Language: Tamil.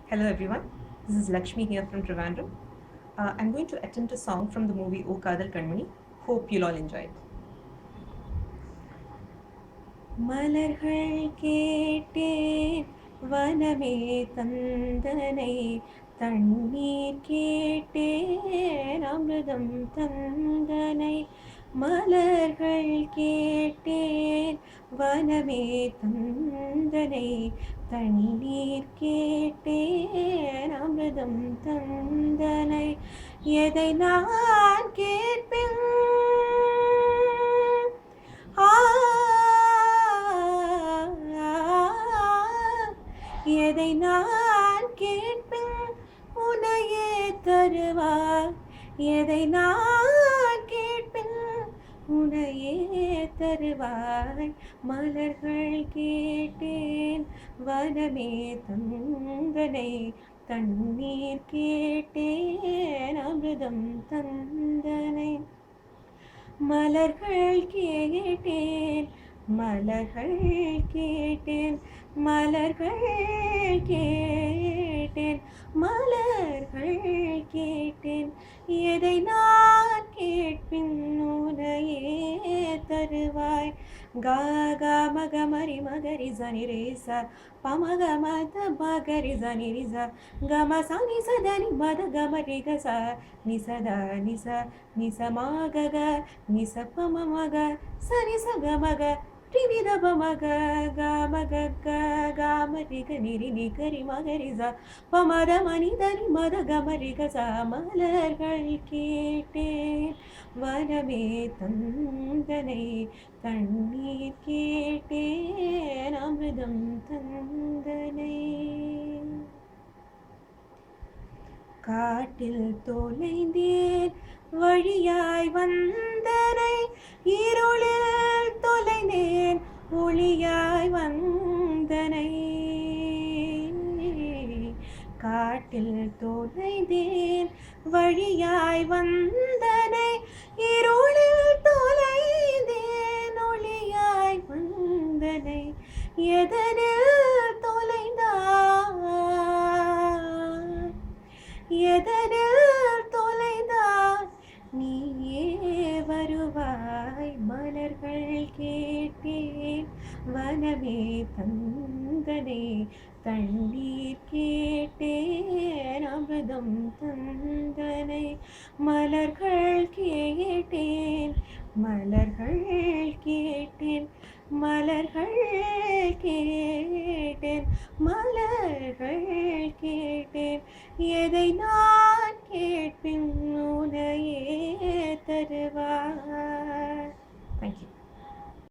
Hello everyone, this is Lakshmi here from Trivandrum. I'm going to attempt a song from the movie O Kadal Kanmani. Hope you'll all enjoy it. மலர்கள் கேட்டேன் வனமே தந்தனை தண்ணீர் கேட்டேன் அமிர்தம் தந்தனை மலர்கள் கேட்டேன் வனமே தந்தனை தண்ணீர் கேட்டேன் அமிர்தம் தந்தனை எதை நான் கேட்பேன் எதை நான் கேட்பேன் உனையே தருவார் எதை நான் கேட்பேன் உனையே தருவாய் மலர்கள் கேட்டேன் வனமே தந்தனை தண்ணீர் கேட்டேன் அமிர்தம் தந்தனை மலர்கள் கேட்டேன் மலர்கள் கேட்டேன் மலர்கள் கேட்டேன் மலர்கள் கேட்டேன் எதை நான் கேட்பின் உனையே தருவாய் கா கா மக மரி மகரி சனி ரேசா பமக மத மகரி சனி ரிசா கம சனி சதனி மத கம ரிகச நிசத நிச நிசமாக நிச பம மக சனி சக மக ரிவித பமக கமக கம ரிக நிரி நிகரி மகரிசா பமத மனிதனி மத கம ரிகச மலர்கள் கேட்டேன் வனமே தந்தனை தண்ணீர் கேட்டேன் அமிர்தம் தந்தனை காட்டில் தொலைந்தேன் வழியாய் வந்தனை இருளில் தொலைந்தேன் ஒளியாய் வந்தனை காட்டில் தொலைந்தேன் வழியாய் வந்தனை இருளில் தொலைந்தேன் ஒளியாய் வந்தனை எதனில் தொலைந்தார் எதனில் தொலைந்தார் நீயே வருவாய் மலர்கள் கேட்டேன் வனமே தந்தனை தண்ணீர் கேட்டேன் அமிர்தம் தந்தனை மலர்கள் கேட்டேன் மலர்கள் கேட்டேன் மலர்கள் கேட்டேன் மலர்கள் கேட்டேன் எதை நான் கேட்பின் உனையே தருவார். Thank you.